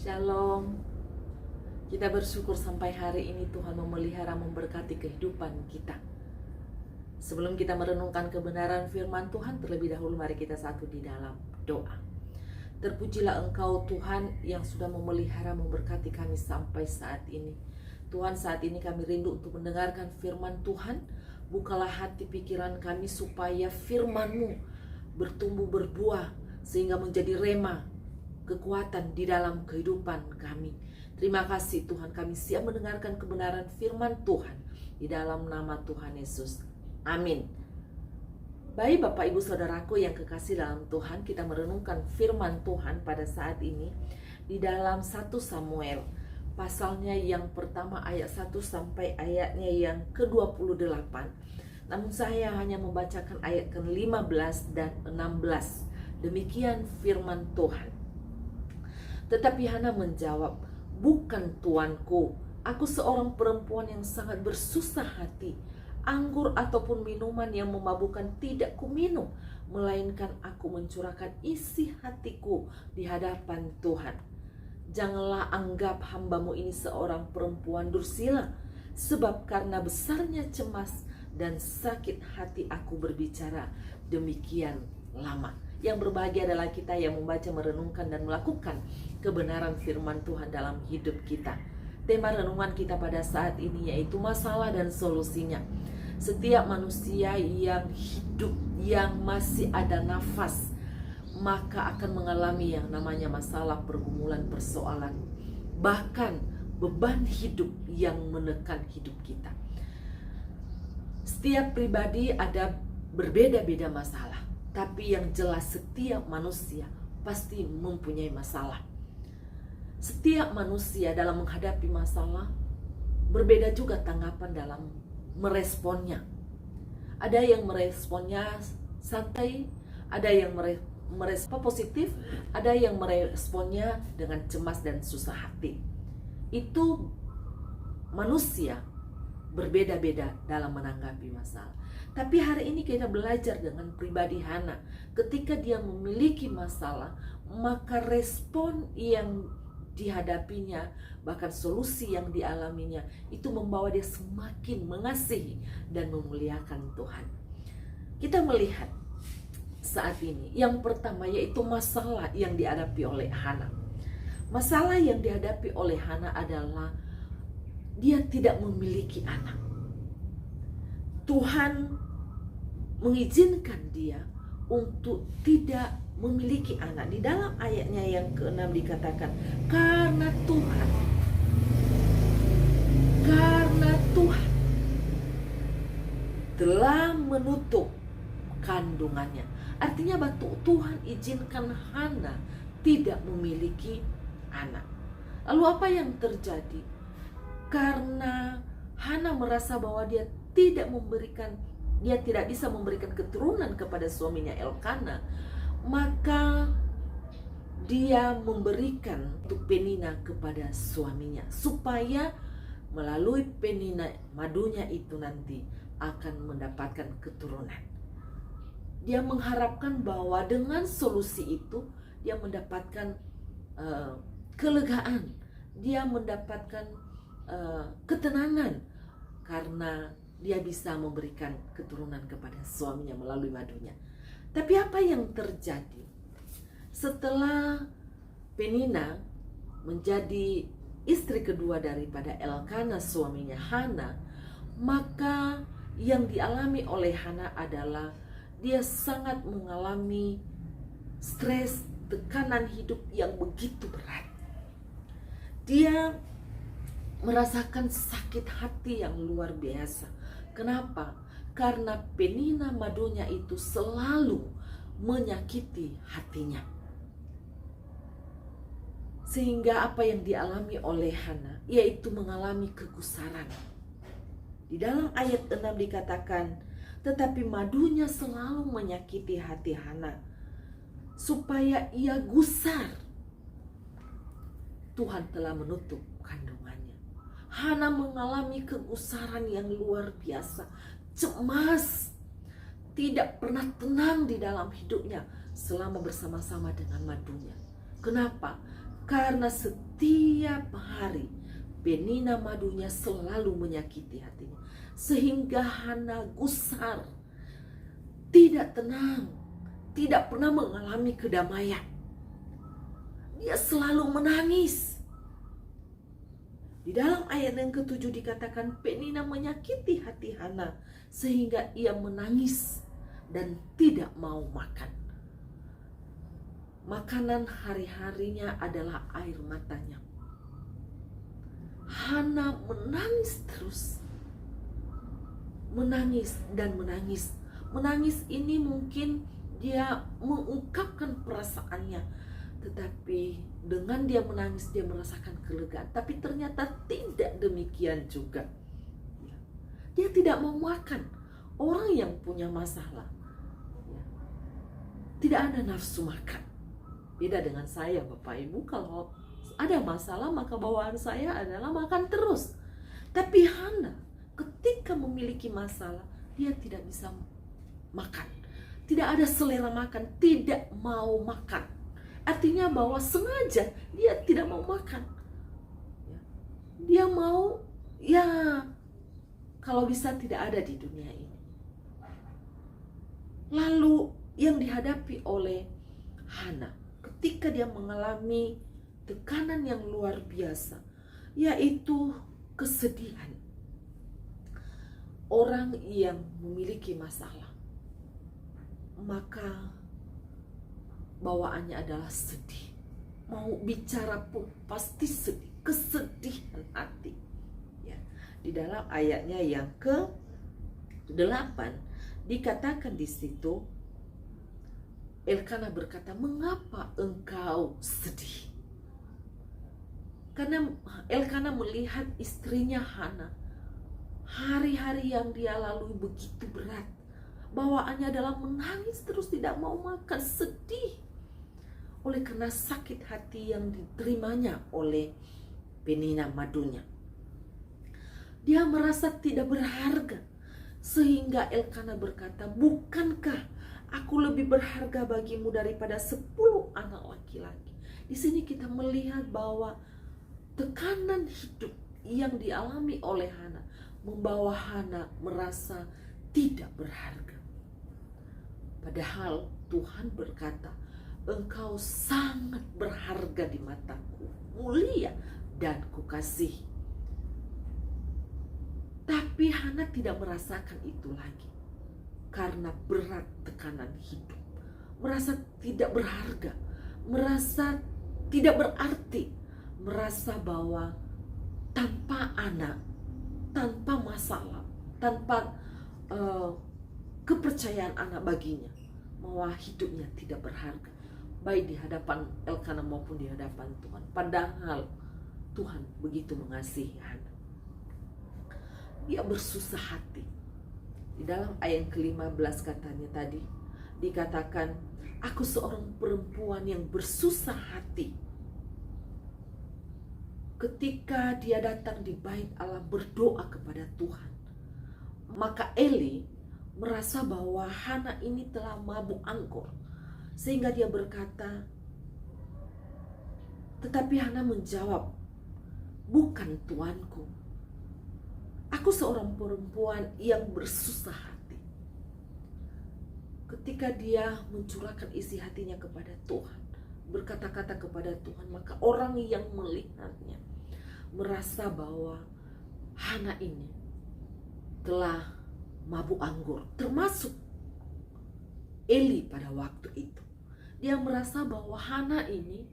Shalom. Kita bersyukur sampai hari ini Tuhan memelihara, memberkati kehidupan kita. Sebelum kita merenungkan kebenaran firman Tuhan, terlebih dahulu mari kita satu di dalam doa. Terpujilah Engkau Tuhan yang sudah memelihara, memberkati kami sampai saat ini. Tuhan, saat ini kami rindu untuk mendengarkan firman Tuhan. Bukalah hati pikiran kami supaya firman-Mu bertumbuh berbuah sehingga menjadi rema, kekuatan di dalam kehidupan kami. Terima kasih Tuhan, kami siap mendengarkan kebenaran firman Tuhan di dalam nama Tuhan Yesus. Amin. Baik Bapak Ibu Saudaraku yang kekasih dalam Tuhan, kita merenungkan firman Tuhan pada saat ini di dalam 1 Samuel pasalnya yang pertama ayat 1 sampai ayatnya yang ke-28. Namun saya hanya membacakan ayat ke-15 dan 16. Demikian firman Tuhan. Tetapi Hana menjawab, "Bukan tuanku, aku seorang perempuan yang sangat bersusah hati. Anggur ataupun minuman yang memabukkan tidak kuminum, melainkan aku mencurahkan isi hatiku di hadapan Tuhan. Janganlah anggap hambamu ini seorang perempuan dursila, sebab karena besarnya cemas dan sakit hati aku berbicara demikian lama." Yang berbahagia adalah kita yang membaca, merenungkan, dan melakukan kebenaran firman Tuhan dalam hidup kita. Tema renungan kita pada saat ini yaitu masalah dan solusinya. Setiap manusia yang hidup, yang masih ada nafas, maka akan mengalami yang namanya masalah, pergumulan, persoalan, bahkan beban hidup yang menekan hidup kita. Setiap pribadi ada berbeda-beda masalah, tapi yang jelas setiap manusia pasti mempunyai masalah. Setiap manusia dalam menghadapi masalah berbeda juga tanggapan dalam meresponnya. Ada yang meresponnya santai, ada yang merespon positif, ada yang meresponnya dengan cemas dan susah hati. Itu manusia berbeda-beda dalam menanggapi masalah. Tapi hari ini kita belajar dengan pribadi Hana. Ketika dia memiliki masalah, maka respon yang dihadapinya, bahkan solusi yang dialaminya, itu membawa dia semakin mengasihi dan memuliakan Tuhan. Kita melihat saat ini, yang pertama yaitu masalah yang dihadapi oleh Hana. Masalah yang dihadapi oleh Hana adalah dia tidak memiliki anak. Tuhan mengizinkan dia untuk tidak memiliki anak. Di dalam ayatnya yang ke-6 dikatakan, karena Tuhan telah menutup kandungannya. Artinya Tuhan izinkan Hana tidak memiliki anak. Lalu apa yang terjadi? Karena Hana merasa bahwa dia tidak bisa memberikan keturunan kepada suaminya Elkana, maka dia memberikan untuk Penina kepada suaminya, supaya melalui Penina, madunya itu nanti akan mendapatkan keturunan. Dia mengharapkan bahwa dengan solusi itu dia mendapatkan kelegaan, dia mendapatkan ketenangan, karena dia bisa memberikan keturunan kepada suaminya melalui madunya. Tapi apa yang terjadi? Setelah Penina menjadi istri kedua daripada Elkana suaminya Hana, maka yang dialami oleh Hana adalah dia sangat mengalami stres, tekanan hidup yang begitu berat. Dia merasakan sakit hati yang luar biasa. Kenapa? Karena Penina madunya itu selalu menyakiti hatinya. Sehingga apa yang dialami oleh Hana yaitu mengalami kegusaran. Di dalam ayat 6 dikatakan, tetapi madunya selalu menyakiti hati Hana supaya ia gusar. Tuhan telah menutup kandungannya. Hana mengalami kegusaran yang luar biasa, cemas, tidak pernah tenang di dalam hidupnya selama bersama-sama dengan madunya. Kenapa? karena setiap hari Penina madunya selalu menyakiti hatinya, sehingga Hana gusar, tidak tenang, tidak pernah mengalami kedamaian. Dia selalu menangis. Di dalam ayat yang ke-7 dikatakan Penina menyakiti hati Hana sehingga ia menangis dan tidak mau makan. Makanan hari-harinya adalah air matanya. Hana menangis terus. Menangis dan menangis. Menangis ini mungkin dia mengungkapkan perasaannya, tetapi dengan dia menangis dia merasakan kelegaan. Tapi ternyata tidak demikian juga. Dia tidak mau makan. Orang yang punya masalah tidak ada nafsu makan. Beda dengan saya, Bapak Ibu, kalau ada masalah maka bawaan saya adalah makan terus. Tapi Hana ketika memiliki masalah dia tidak bisa makan. Tidak ada selera makan, tidak mau makan. Artinya bahwa sengaja dia tidak mau makan. Dia mau, kalau bisa tidak ada di dunia ini. Lalu yang dihadapi oleh Hana ketika dia mengalami tekanan yang luar biasa, yaitu kesedihan. Orang yang memiliki masalah, maka bawaannya adalah sedih. Mau bicara pun pasti sedih, kesedihan hati. Ya. Di dalam ayatnya yang ke-8 dikatakan di situ, Elkana berkata, "Mengapa engkau sedih?" Karena Elkana melihat istrinya Hana, hari-hari yang dia lalui begitu berat. Bawaannya adalah menangis terus, tidak mau makan, sedih. Oleh karena sakit hati yang diterimanya oleh Penina madunya. Dia merasa tidak berharga. Sehingga Elkana berkata, "Bukankah aku lebih berharga bagimu daripada 10 anak laki-laki?" Di sini kita melihat bahwa tekanan hidup yang dialami oleh Hana membawa Hana merasa tidak berharga. Padahal Tuhan berkata, "Engkau sangat berharga di mataku, mulia dan kukasihi." Tapi Hana tidak merasakan itu lagi. Karena berat tekanan hidup, merasa tidak berharga, merasa tidak berarti, merasa bahwa tanpa anak, tanpa masalah, tanpa kepercayaan anak baginya, bahwa hidupnya tidak berharga, baik di hadapan Elkana maupun di hadapan Tuhan. Padahal Tuhan begitu mengasihi Hana. Dia bersusah hati. Di dalam ayat ke-15 katanya tadi, dikatakan, "Aku seorang perempuan yang bersusah hati." Ketika dia datang di bait Allah berdoa kepada Tuhan, maka Eli merasa bahwa Hana ini telah mabuk anggur. Sehingga dia berkata, tetapi Hana menjawab, "Bukan tuanku. Aku seorang perempuan yang bersusah hati." Ketika dia mencurahkan isi hatinya kepada Tuhan, berkata-kata kepada Tuhan, maka orang yang melihatnya merasa bahwa Hana ini telah mabuk anggur, termasuk Eli pada waktu itu. Dia merasa bahwa Hana ini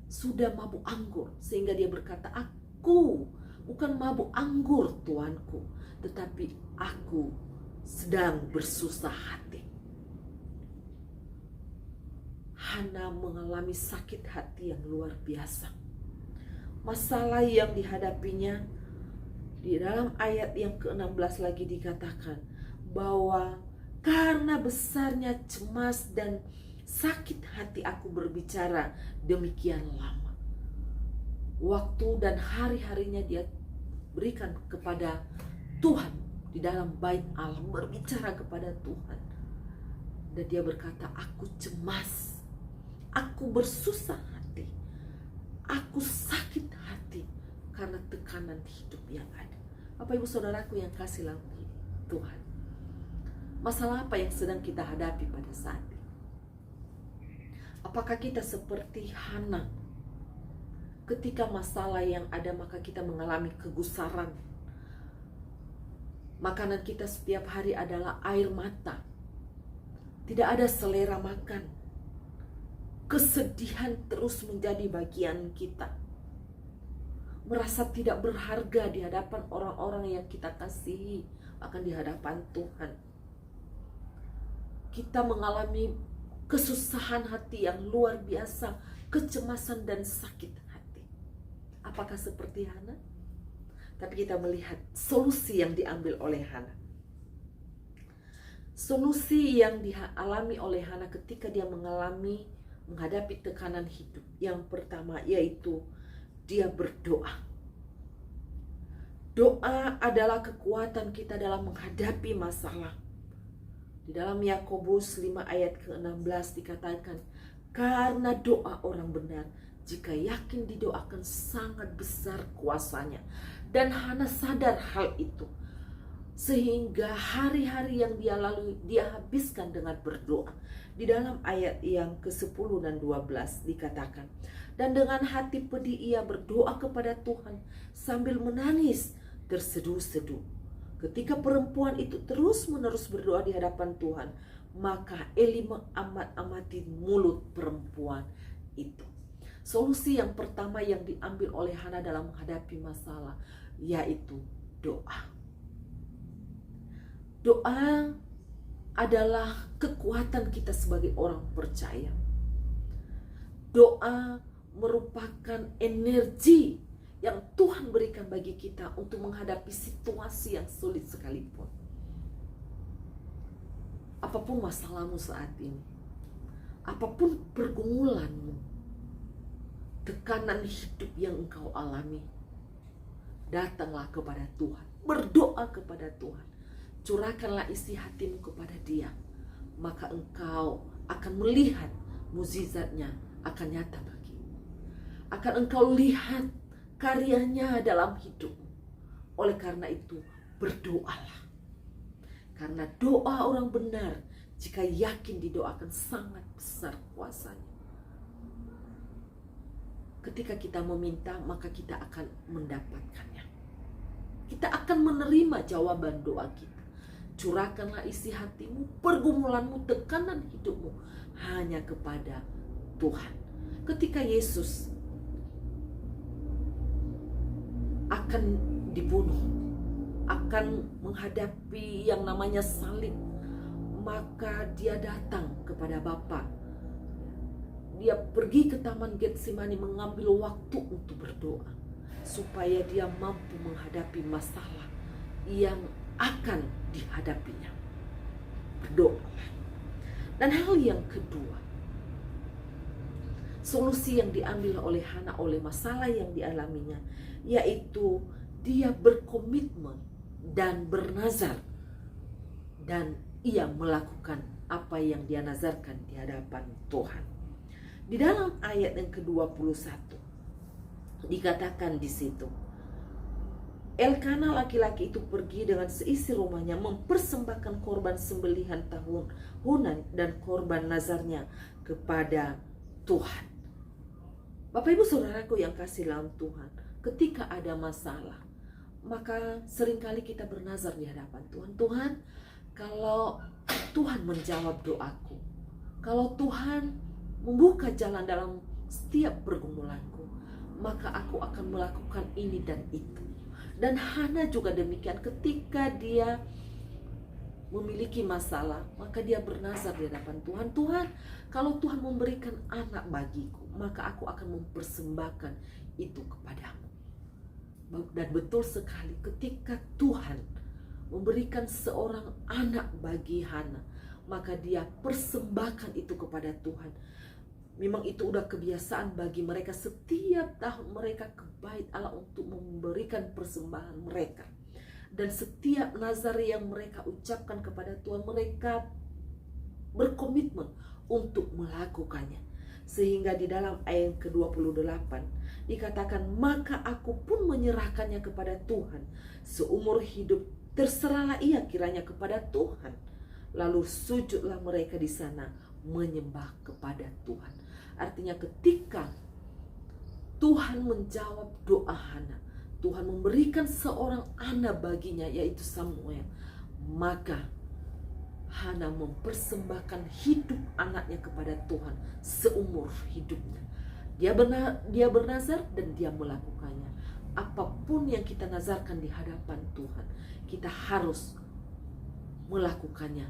sudah mabuk anggur, sehingga dia berkata, "Aku bukan mabuk anggur tuanku, tetapi aku sedang bersusah hati." Hana mengalami sakit hati yang luar biasa. Masalah yang dihadapinya, di dalam ayat yang ke-16 lagi dikatakan bahwa karena besarnya cemas dan sakit hati aku berbicara demikian lama. Waktu dan hari-harinya dia berikan kepada Tuhan di dalam bait Allah, berbicara kepada Tuhan. Dan dia berkata, "Aku cemas, aku bersusah hati, aku sakit hati karena tekanan hidup yang ada. Bapak Ibu Saudaraku yang kasih dalam Tuhan, masalah apa yang sedang kita hadapi pada saat ini? Apakah kita seperti Hana? Ketika masalah yang ada maka kita mengalami kegusaran. Makanan kita setiap hari adalah air mata. Tidak ada selera makan. Kesedihan terus menjadi bagian kita. Merasa tidak berharga di hadapan orang-orang yang kita kasihi, akan di hadapan Tuhan. Kita mengalami kesusahan hati yang luar biasa, kecemasan dan sakit hati. Apakah seperti Hana? Tapi kita melihat solusi yang diambil oleh Hana. Solusi yang dialami oleh Hana ketika dia menghadapi tekanan hidup. Yang pertama yaitu dia berdoa. Doa adalah kekuatan kita dalam menghadapi masalah. Di dalam Yakobus 5 ayat ke-16 dikatakan, karena doa orang benar, jika yakin didoakan sangat besar kuasanya. Dan Hana sadar hal itu. Sehingga hari-hari yang dia lalui, dia habiskan dengan berdoa. Di dalam ayat yang ke-10 dan 12 dikatakan, dan dengan hati pedih ia berdoa kepada Tuhan sambil menangis terseduh-seduh. Ketika perempuan itu terus-menerus berdoa di hadapan Tuhan, maka Eli mengamat-amati mulut perempuan itu. Solusi yang pertama yang diambil oleh Hana dalam menghadapi masalah, yaitu doa. Doa adalah kekuatan kita sebagai orang percaya. Doa merupakan energi yang Tuhan berikan bagi kita untuk menghadapi situasi yang sulit sekalipun. Apapun masalahmu saat ini, apapun pergumulanmu, tekanan hidup yang engkau alami, datanglah kepada Tuhan, berdoa kepada Tuhan, curahkanlah isi hatimu kepada Dia, maka engkau akan melihat mukjizatnya akan nyata bagimu. Akan engkau lihat karyanya dalam hidupmu. Oleh karena itu, berdoalah. Karena doa orang benar, jika yakin didoakan sangat besar kuasanya. Ketika kita meminta, maka kita akan mendapatkannya. Kita akan menerima jawaban doa kita. Curahkanlah isi hatimu, pergumulanmu, tekanan hidupmu hanya kepada Tuhan. Ketika Yesus akan dibunuh, akan menghadapi yang namanya salib, maka dia datang kepada Bapa. Dia pergi ke Taman Getsemani mengambil waktu untuk berdoa, supaya dia mampu menghadapi masalah yang akan dihadapinya. Berdoa. Dan hal yang kedua, solusi yang diambil oleh Hana oleh masalah yang dialaminya, yaitu dia berkomitmen dan bernazar, dan ia melakukan apa yang dia nazarkan di hadapan Tuhan. Di dalam ayat yang ke-21 dikatakan di situ, Elkana laki-laki itu pergi dengan seisi rumahnya mempersembahkan korban sembelihan tahunan dan korban nazarnya kepada Tuhan. Bapak Ibu Saudaraku yang kasih dalam Tuhan, ketika ada masalah, maka seringkali kita bernazar di hadapan Tuhan. Tuhan, kalau Tuhan menjawab doaku, kalau Tuhan membuka jalan dalam setiap pergumulanku, maka aku akan melakukan ini dan itu. Dan Hana juga demikian, ketika dia memiliki masalah, maka dia bernazar di hadapan Tuhan. Tuhan, kalau Tuhan memberikan anak bagiku, maka aku akan mempersembahkan itu kepadamu. Dan betul sekali, ketika Tuhan memberikan seorang anak bagi Hana, maka dia persembahkan itu kepada Tuhan. Memang itu udah kebiasaan bagi mereka, setiap tahun mereka ke bait Allah untuk memberikan persembahan mereka. Dan setiap nazar yang mereka ucapkan kepada Tuhan, mereka berkomitmen untuk melakukannya. Sehingga di dalam ayat ke-28 dikatakan, maka aku pun menyerahkannya kepada Tuhan seumur hidup, terserahlah ia kiranya kepada Tuhan. Lalu sujudlah mereka di sana menyembah kepada Tuhan. Artinya ketika Tuhan menjawab doa Hana, Tuhan memberikan seorang anak baginya, yaitu Samuel, maka Hana mempersembahkan hidup anaknya kepada Tuhan seumur hidupnya. Dia bernazar dan dia melakukannya. Apapun yang kita nazarkan di hadapan Tuhan, kita harus melakukannya.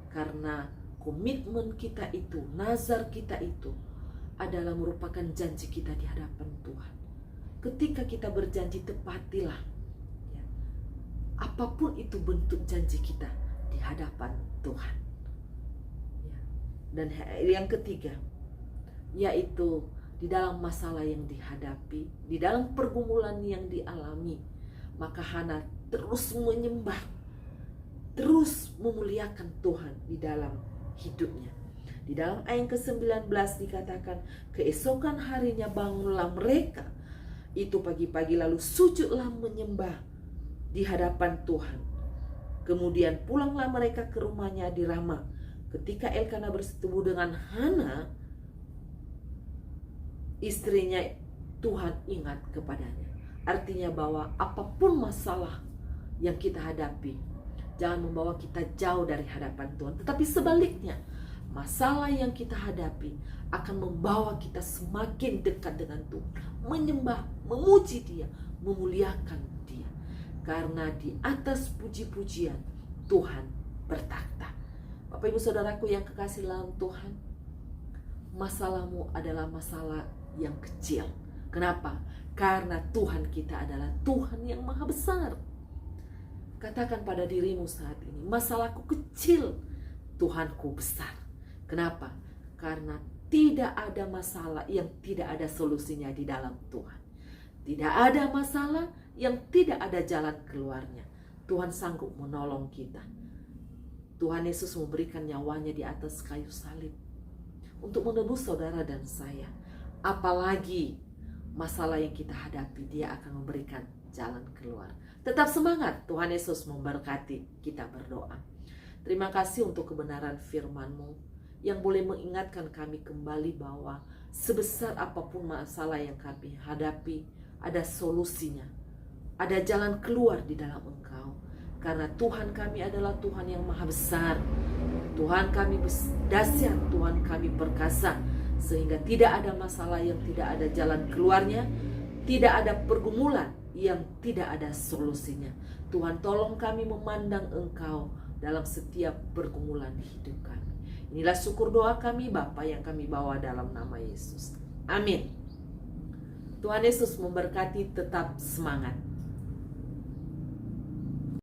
Karena komitmen kita itu, nazar kita itu adalah merupakan janji kita di hadapan Tuhan. Ketika kita berjanji, tepatilah. Ya. Apapun itu bentuk janji kita di hadapan Tuhan. Ya. Dan yang ketiga, yaitu di dalam masalah yang dihadapi, di dalam pergumulan yang dialami, maka Hana terus menyembah, terus memuliakan Tuhan di dalam hidupnya. Di dalam ayat ke-19 dikatakan, keesokan harinya bangunlah mereka itu pagi-pagi, lalu sujudlah menyembah di hadapan Tuhan. Kemudian pulanglah mereka ke rumahnya di Rama. Ketika Elkana bersetubuh dengan Hana, istrinya, Tuhan ingat kepadanya. Artinya bahwa apapun masalah yang kita hadapi, jangan membawa kita jauh dari hadapan Tuhan. Tetapi sebaliknya, masalah yang kita hadapi akan membawa kita semakin dekat dengan Tuhan. Menyembah, memuji Dia, memuliakan Dia. Karena di atas puji-pujian Tuhan bertakhta. Bapak Ibu Saudaraku yang kekasih dalam Tuhan, masalahmu adalah masalah yang kecil. Kenapa? Karena Tuhan kita adalah Tuhan yang maha besar. Katakan pada dirimu saat ini, masalahku kecil, Tuhanku besar. Kenapa? Karena tidak ada masalah yang tidak ada solusinya di dalam Tuhan. Tidak ada masalah yang tidak ada jalan keluarnya. Tuhan sanggup menolong kita. Tuhan Yesus memberikan nyawanya di atas kayu salib untuk menebus saudara dan saya. Apalagi masalah yang kita hadapi, Dia akan memberikan jalan keluar. Tetap semangat, Tuhan Yesus memberkati. Kita berdoa. Terima kasih untuk kebenaran firman-Mu yang boleh mengingatkan kami kembali bahwa sebesar apapun masalah yang kami hadapi, ada solusinya, ada jalan keluar di dalam Engkau. Karena Tuhan kami adalah Tuhan yang maha besar, Tuhan kami dahsyat, Tuhan kami perkasa, sehingga tidak ada masalah yang tidak ada jalan keluarnya, tidak ada pergumulan yang tidak ada solusinya. Tuhan, tolong kami memandang Engkau dalam setiap pergumulan hidup kami. Inilah syukur doa kami Bapa yang kami bawa dalam nama Yesus. Amin. Tuhan Yesus memberkati, tetap semangat.